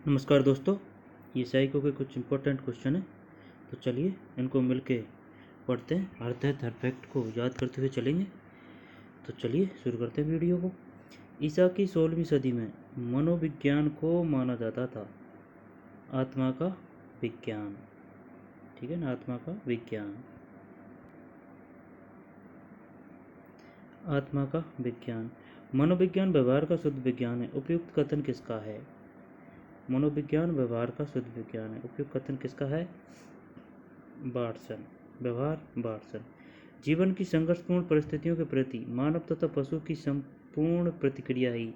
नमस्कार दोस्तों, ये साइको के कुछ इम्पोर्टेंट क्वेश्चन है। तो चलिए इनको मिलके पढ़ते हैं। हर तहत हर फैक्ट को याद करते हुए चलेंगे। तो चलिए शुरू करते हैं वीडियो को। ईसा की 16वीं सदी में मनोविज्ञान को माना जाता था आत्मा का विज्ञान। ठीक है ना, आत्मा का विज्ञान। आत्मा का विज्ञान। मनोविज्ञान व्यवहार का शुद्ध विज्ञान है। उपयुक्त कथन किसका है? मनोविज्ञान व्यवहार का शुद्ध विज्ञान है। उपयुक्त कथन किसका है? बार्सन। व्यवहार बार्सन। जीवन की संघर्षपूर्ण परिस्थितियों के प्रति मानव तथा पशु की संपूर्ण प्रतिक्रिया ही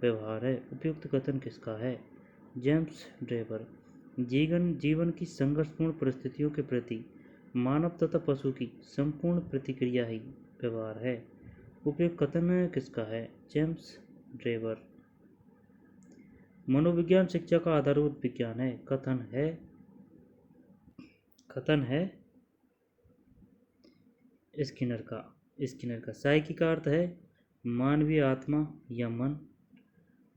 व्यवहार है। उपयुक्त कथन किसका है? James Drabble. जीवन की संघर्षपूर्ण परिस्थितियों के प्रति मानव तथा पशु की संपूर्ण प्रतिक्रिया ही व्यवहार है। उपयुक्त कथन किसका है? James Drabble. मनोविज्ञान शिक्षा का आधारभूत विज्ञान है। कथन है स्किनर का। साइकी का अर्थ है मानवीय आत्मा या मन।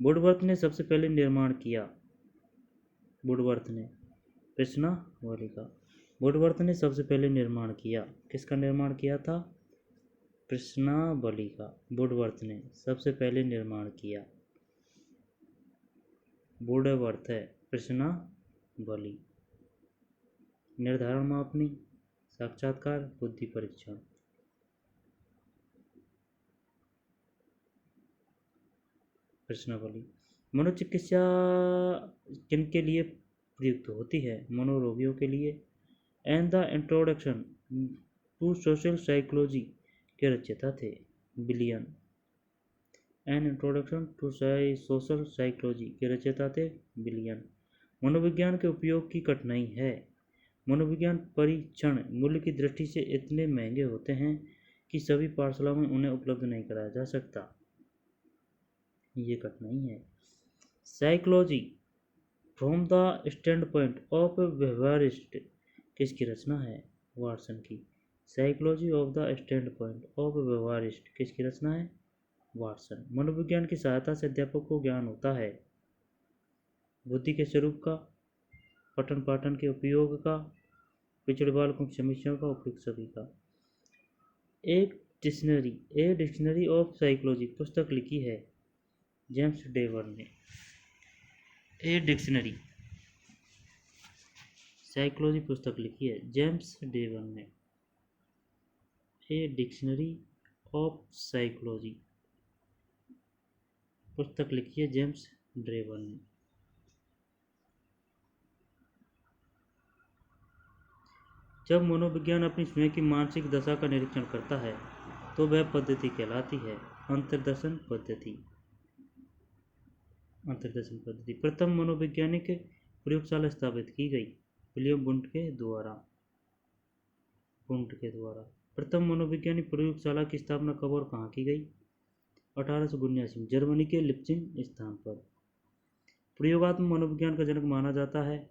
वुडवर्थ ने सबसे पहले निर्माण किया। वुडवर्थ ने प्रश्नावली का। वुडवर्थ ने सबसे पहले निर्माण किया। किसका निर्माण किया था? प्रश्नावली का। वुडवर्थ ने सबसे पहले निर्माण किया। वुडवर्थ है प्रश्नावली। निर्धारण मापनी, साक्षात्कार, बुद्धि परीक्षण। प्रश्नावली। मनोचिकित्सा किनके लिए प्रयुक्त होती है? मनोरोगियों के लिए। And the introduction to social psychology के रचयिता थे William. An introduction to social psychology के रचयिता थे बिलियन। मनोविज्ञान के उपयोग की कठिनाई है। मनोविज्ञान परीक्षण मूल्य की दृष्टि से इतने महंगे होते हैं कि सभी पाठशालाओं में उन्हें उपलब्ध नहीं कराया जा सकता। ये कठिनाई है। Psychology from the standpoint of व्यवहारिस्ट किसकी रचना है? वाटसन की। Psychology of the standpoint of व्यवहारिस्ट किसकी रचना है? वाटसन। मनोविज्ञान की सहायता से अध्यापक को ज्ञान होता है। बुद्धि के स्वरूप का, पठन पाठन के उपयोग का, पिछड़े बालकों की समस्याओं का, उपयुक्त सभी का। एक डिक्शनरी ऑफ साइकोलॉजी पुस्तक लिखी है जेम्स डेवर ने। ए डिक्शनरी साइकोलॉजी पुस्तक लिखी है जेम्स डेवर ने। ए डिक्शनरी ऑफ साइकोलॉजी पुस्तक लिखी है जेम्स ड्रेवर ने। जब मनोविज्ञान अपनी स्वयं की मानसिक दशा का निरीक्षण करता है तो वह पद्धति कहलाती है अंतर्दर्शन पद्धति। प्रथम मनोवैज्ञानिक प्रयोगशाला स्थापित की गई विलियम वुंड के द्वारा। प्रथम मनोवैज्ञानिक प्रयोगशाला की स्थापना कब और कहाँ की गई? 1879 में जर्मनी के लिप्सिंग स्थान पर। प्रयोगात्मक मनोविज्ञान का जनक माना जाता है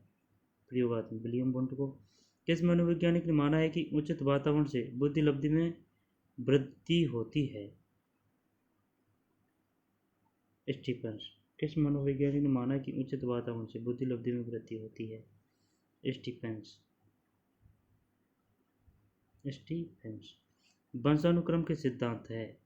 प्रयोगात्मक विलियम वुंड को। किस मनोवैज्ञानिक ने माना है कि उचित वातावरण से बुद्धि लब्धि में वृद्धि होती है? स्टीफेंस। किस मनोवैज्ञानिक ने माना है कि उचित वातावरण से बुद्धि लब्धि में वृद्धि होती है? स्टीफेंस। वंशानुक्रम के सिद्धांत है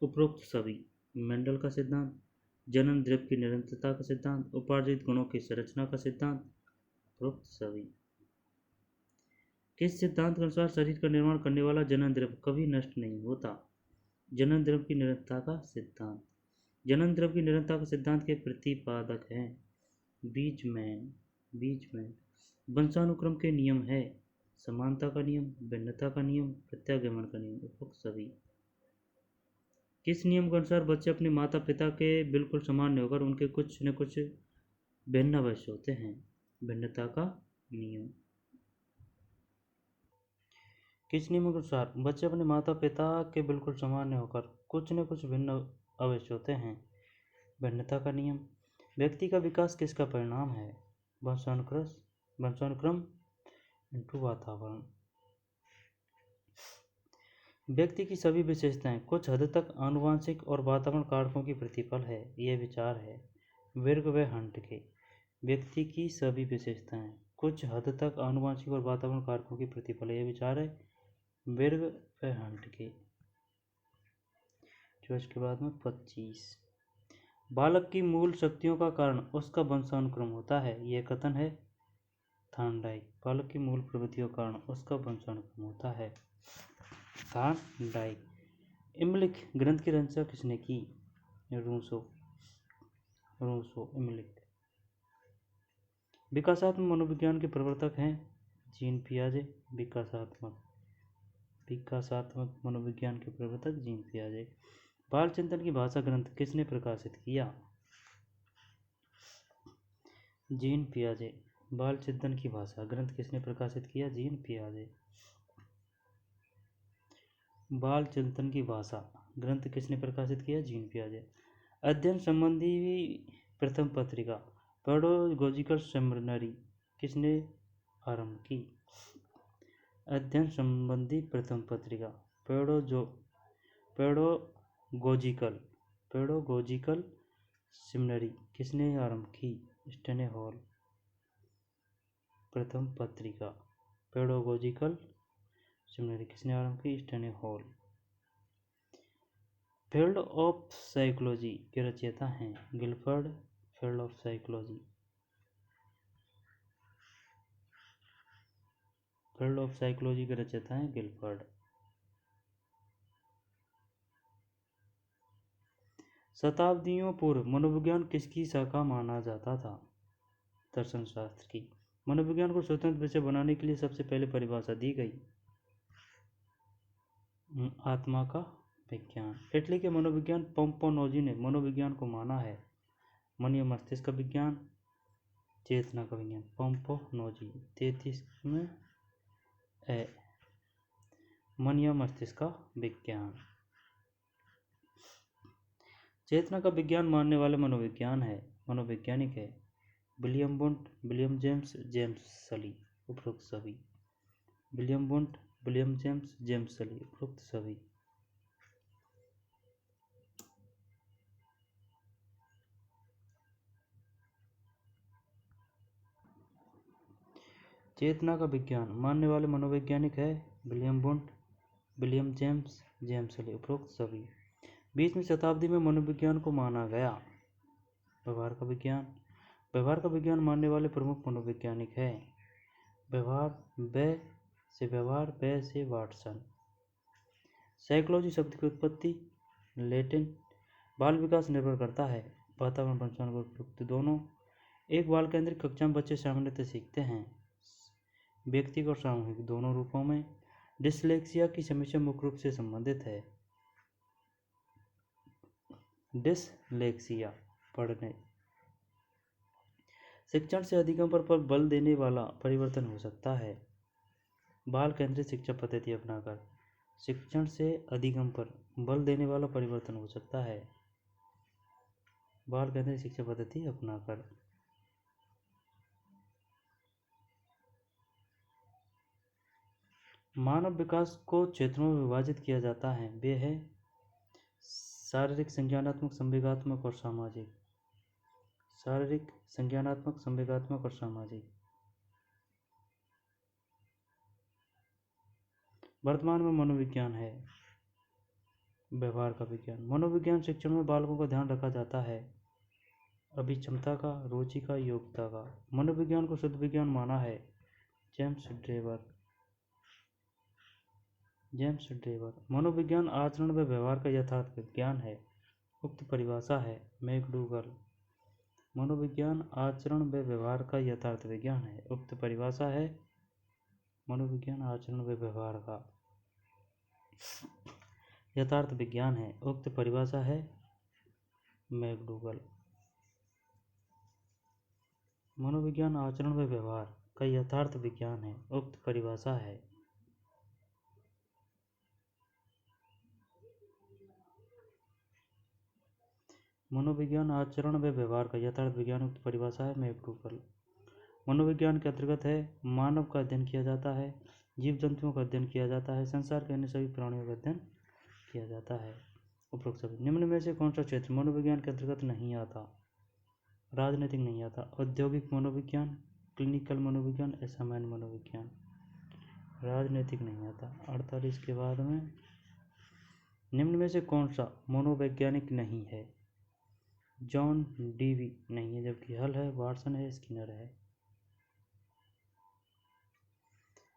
उपरोक्त सभी। मेंडल का सिद्धांत, जनन द्रव्य की निरंतरता का सिद्धांत, उपार्जित गुणों की संरचना का सिद्धांत, उपरोक्त सभी। किस सिद्धांत के अनुसार शरीर का निर्माण करने वाला जनन द्रव्य कभी नष्ट नहीं होता? जनन द्रव्य की निरंतरता का सिद्धांत। जनन द्रव्य की निरंतरता का सिद्धांत के प्रतिपादक हैं बीजमैन। वंशानुक्रम के नियम है समानता का नियम, भिन्नता का नियम, प्रत्यागमन का नियम, उपरोक्त सभी। किस नियम के अनुसार बच्चे अपने माता पिता के बिल्कुल समान नहीं होकर उनके कुछ न कुछ भिन्न अवश्य होते हैं? भिन्नता का नियम। किस नियम के अनुसार बच्चे अपने माता पिता के बिल्कुल समान नहीं होकर कुछ न कुछ भिन्न अवश्य होते हैं? भिन्नता का नियम। व्यक्ति का विकास किसका परिणाम है? वंशानुक्रम इंटू वातावरण। व्यक्ति की सभी विशेषताएं कुछ हद तक आनुवंशिक और वातावरण कारकों की प्रतिफल है, यह विचार है विर्ग व हंट के। व्यक्ति की सभी विशेषताएं कुछ हद तक आनुवंशिक और वातावरण कारकों की प्रतिफल है, यह विचार है विर्ग व हंट के। जो इसके बाद में 25 बालक की मूल शक्तियों का कारण उसका वंशानुक्रम होता है, यह कथन है थार्नडाइक। बालक की मूल प्रवृत्तियों का कारण उसका वंशानुक्रम होता है, थार्नडाइक। इमलिक ग्रंथ की रचना किसने की? रूसो इमलिक। विकासात्मक मनोविज्ञान के प्रवर्तक हैं जीन पियाजे। विकासात्मक मनोविज्ञान के प्रवर्तक जीन पियाजे। बाल चिंतन की भाषा ग्रंथ किसने प्रकाशित किया? जीन पियाजे। बाल चिंतन की भाषा ग्रंथ किसने प्रकाशित किया? जीन पियाजे। बाल चिंतन की भाषा ग्रंथ किसने प्रकाशित किया? जीन पियाजे। अध्ययन संबंधी प्रथम पत्रिका पेडागोजिकल सेमिनरी किसने आरंभ की? अध्ययन संबंधी प्रथम पत्रिका पेडागोजिकल सेमिनरी किसने आरंभ की? स्टेने हॉल। प्रथम पत्रिका पेडागोजिकल सेमिनरी किसने आरंभ की? स्टेने हॉल। फील्ड ऑफ साइकोलॉजी के रचयिता हैं गिलफर्ड। फील्ड ऑफ साइकोलॉजी के रचयिता हैं गिलफर्ड। शताब्दियों पूर्व मनोविज्ञान किसकी शाखा माना जाता था? दर्शन शास्त्र की। मनोविज्ञान को स्वतंत्र विषय बनाने के लिए सबसे पहले परिभाषा दी गई आत्मा का विज्ञान। इटली के मनोविज्ञान पोम्पोनोजी ने मनोविज्ञान को माना है मन या मस्तिष्क का विज्ञान, चेतना का विज्ञान। पोम्पोनोजी 33 में मन या मस्तिष्क का विज्ञान। चेतना का विज्ञान मानने वाले मनोवैज्ञानिक है विलियम वुंट, विलियम जेम्स सली उपरोक्त सभी। विलियम वुंट, विलियम जेम्स सली उपरोक्त सभी। चेतना का विज्ञान मानने वाले मनोवैज्ञानिक है विलियम वुंट, विलियम जेम्स सली उपरोक्त सभी। 20वीं शताब्दी में मनोविज्ञान को माना गया व्यवहार का विज्ञान मानने वाले प्रमुख मनोवैज्ञानिक है व्यवहार से वाटसन। साइकोलॉजी शब्द की उत्पत्ति लैटिन। बाल विकास निर्भर करता है वातावरण वंशानुगत उपयुक्त दोनों। एक बाल केंद्रित कक्षा में बच्चे सामान्यतः सीखते हैं व्यक्तिगत और सामूहिक दोनों रूपों में। डिसलेक्सिया की समस्या मुख्य रूप से संबंधित है डिसलेक्सिया पढ़ने शिक्षण से अधिगम पर बल देने वाला परिवर्तन हो सकता है। बाल केंद्रित शिक्षा पद्धति अपनाकर शिक्षण से अधिगम पर बल देने वाला परिवर्तन हो सकता है। बाल केंद्रित शिक्षा पद्धति अपनाकर। मानव विकास को क्षेत्रों में विभाजित किया जाता है, वे है शारीरिक, संज्ञानात्मक, संवेगात्मक और सामाजिक। शारीरिक, संज्ञानात्मक, संवेगात्मक और सामाजिक। वर्तमान में मनोविज्ञान है व्यवहार का विज्ञान। मनोविज्ञान शिक्षण में बालकों का ध्यान रखा जाता है अभिक्षमता का, रुचि का, योग्यता का। मनोविज्ञान को शुद्ध विज्ञान माना है जेम्स ड्रेवर। मनोविज्ञान आचरण व व्यवहार का यथार्थ विज्ञान है, उक्त परिभाषा है मैकडूगल। मनोविज्ञान आचरण व व्यवहार का यथार्थ विज्ञान है, उक्त परिभाषा है मनोविज्ञान आचरण व व्यवहार का यथार्थ विज्ञान है, उक्त परिभाषा है मैकडूगल। मनोविज्ञान आचरण व व्यवहार का यथार्थ विज्ञान है, उक्त परिभाषा है मनोविज्ञान आचरण व व्यवहार का यथार्थ विज्ञान, उक्त परिभाषा है मैकडूगल। मनोविज्ञान के अंतर्गत है मानव का अध्ययन किया जाता है जीव जंतुओं का अध्ययन किया जाता है। संसार के अन्य सभी प्राणियों का अध्ययन किया जाता है। उपरोक्त सभी निम्न में से कौन सा क्षेत्र मनोविज्ञान के अंतर्गत नहीं आता? राजनीतिक नहीं आता, औद्योगिक मनोविज्ञान, क्लिनिकल मनोविज्ञान, असामान्य मनोविज्ञान। राजनीतिक नहीं आता। 48 के बाद में निम्न में से कौन सा मनोवैज्ञानिक नहीं है? जॉन डीवी नहीं है, जबकि हल है, वाटसन है, स्किनर है।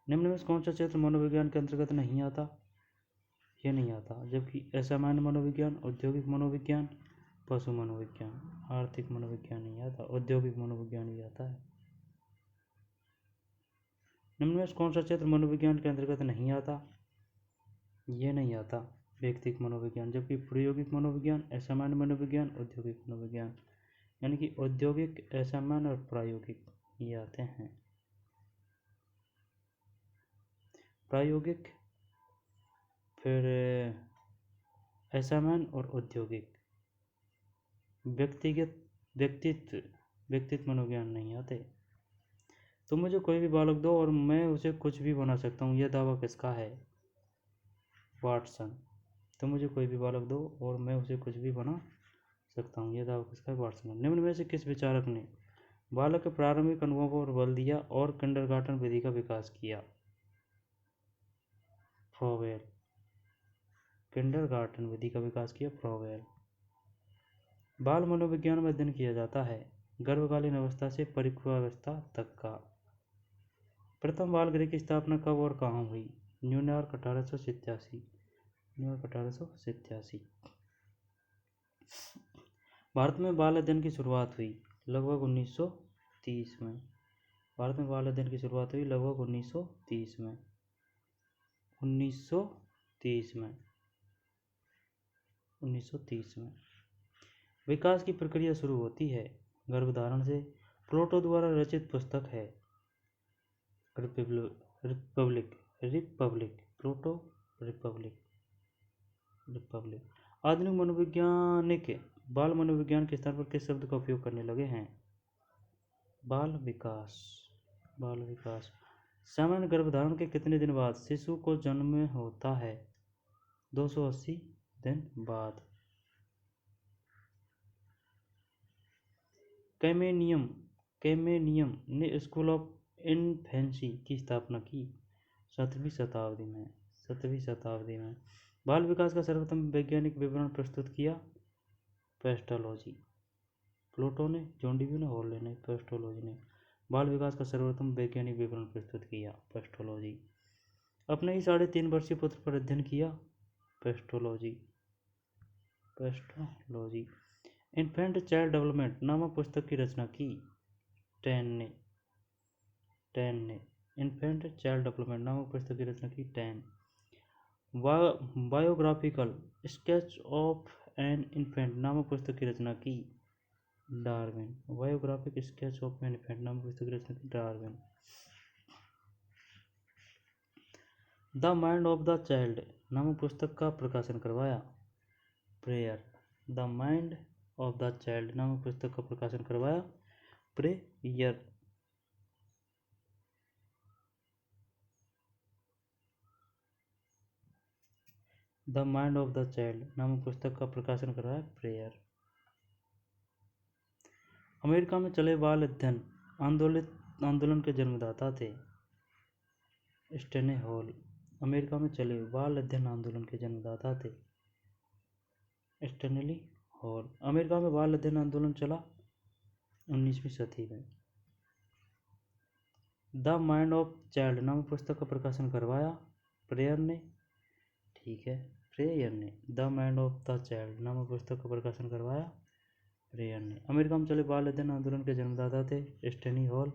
निम्न में से कौन सा क्षेत्र मनोविज्ञान के अंतर्गत नहीं आता? ये नहीं आता, जबकि असामान्य मनोविज्ञान, औद्योगिक मनोविज्ञान, पशु मनोविज्ञान। आर्थिक मनोविज्ञान नहीं आता, औद्योगिक मनोविज्ञान ही आता है। निम्न में से कौन सा क्षेत्र मनोविज्ञान के अंतर्गत नहीं आता? ये नहीं आता, व्यक्तिगत मनोविज्ञान, जबकि प्रायोगिक मनोविज्ञान, असामान्य मनोविज्ञान, औद्योगिक मनोविज्ञान, यानी कि औद्योगिक, असामान्य और प्रायोगिक ये आते हैं। प्रायोगिक, फिर असामान्य और औद्योगिक। व्यक्तित्व मनोविज्ञान नहीं आते। तो मुझे कोई भी बालक दो और मैं उसे कुछ भी बना सकता हूँ, यह दावा किसका है? वाटसन। तो मुझे कोई भी बालक दो और मैं उसे कुछ भी बना सकता हूँ, यह दावा किसका है? वाटसन। निम्न में से किस विचारक ने बालक के प्रारंभिक अनुभवों पर बल दिया और किंडरगार्टन विधि का विकास किया? फ्रोवेल। किंडरगार्टन विधि का विकास किया फ्रोवेल। बाल मनोविज्ञान में अध्ययन किया जाता है गर्भकालीन अवस्था से परिपक्वावस्था तक का। प्रथम बाल गृह की स्थापना कब और कहाँ हुई? न्यूयॉर्क 1887। न्यूयॉर्क 1887। भारत में बाल अध्ययन की शुरुआत हुई लगभग 1930 में। भारत में बाल अध्ययन की शुरुआत हुई लगभग 1930 में। 1930 में। 1930 में विकास की प्रक्रिया शुरू होती है गर्भधारण से। प्लेटो द्वारा रचित पुस्तक है रिपब्लिक। प्लेटो रिपब्लिक। आधुनिक मनोवैज्ञानिक बाल मनोविज्ञान के स्थान पर किस शब्द का उपयोग करने लगे हैं? बाल विकास। बाल विकास। सामान्य गर्भधारण के कितने दिन बाद शिशु को जन्म होता है? 280 दिन बाद। कैमेनियम ने स्कूल ऑफ इन्फेंसी की स्थापना की 7वीं शताब्दी में। बाल विकास का सर्वप्रथम वैज्ञानिक विवरण प्रस्तुत किया पेस्टोलॉजी। प्लेटो ने, जॉन डीवी ने, हॉल ने, पेस्टोलॉजी ने बाल विकास का सर्वप्रथम वैज्ञानिक विवरण प्रस्तुत किया पेस्टोलॉजी। अपने ही 3.5 वर्षीय पुत्र पर अध्ययन किया पेस्टोलॉजी। इन्फेंट चाइल्ड डेवलपमेंट नामक पुस्तक की रचना की टैन ने। इन्फेंट चाइल्ड डेवलपमेंट नामक पुस्तक की रचना की tan. Biographical sketch of an infant नामक पुस्तक की रचना की Darwin. Biographic sketch of an infant नामक पुस्तक की रचना की Darwin. The mind of the child नामक पुस्तक का प्रकाशन करवाया prayer. The mind of the child नामक पुस्तक का प्रकाशन करवाया prayer. The mind of the child नामक पुस्तक का प्रकाशन करवाया प्रेयर। अमेरिका में चले बाल अध्ययन आंदोलन के जन्मदाता थे स्टेने हॉल। अमेरिका में चले बाल अध्ययन आंदोलन के जन्मदाता थे स्टेनली हॉल। अमेरिका में बाल अध्ययन आंदोलन चला 19वीं सदी में। द माइंड ऑफ चाइल्ड नामक पुस्तक का प्रकाशन करवाया प्रेयर ने। ठीक है, प्रेयर ने। The mind of the child नामक पुस्तक का प्रकाशन करवाया प्रेयर ने। अमेरिका में चले बाल अध्ययन आंदोलन के जन्मदाता थे स्टेनी हॉल।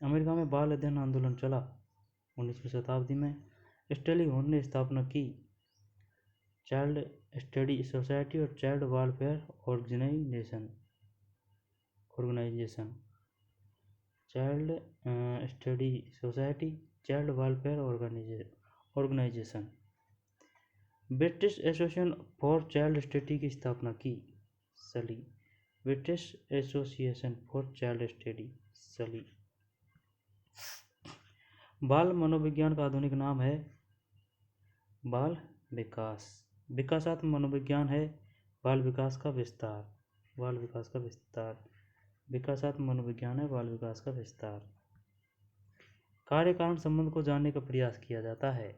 अमेरिका में बाल अध्ययन आंदोलन चला 19वीं शताब्दी में। स्टेनी हॉल ने स्थापना की चाइल्ड स्टडी सोसाइटी और child welfare organisation. Child study society, child welfare organisation. British association for child study की स्थापना की Sully. British association for child study Sully. बाल मनोविज्ञान का आधुनिक नाम है बाल विकास। विकासात्मक मनोविज्ञान है बाल विकास का विस्तार। बाल विकास का विस्तार। विकासात्मक मनोविज्ञान है बाल विकास का विस्तार। कार्य कारण संबंध को जानने का प्रयास किया जाता है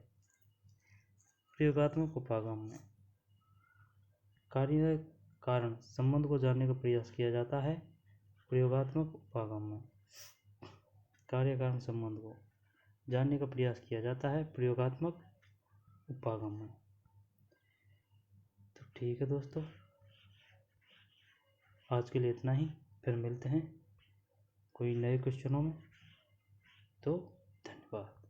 प्रयोगात्मक उपागम में। कार्य कारण संबंध को जानने का प्रयास किया जाता है प्रयोगात्मक उपागम में। कार्य कारण संबंध को जानने का प्रयास किया जाता है प्रयोगात्मक उपागम में। तो ठीक है दोस्तों, आज के लिए इतना ही। फिर मिलते हैं कोई नए क्वेश्चनों में। तो धन्यवाद।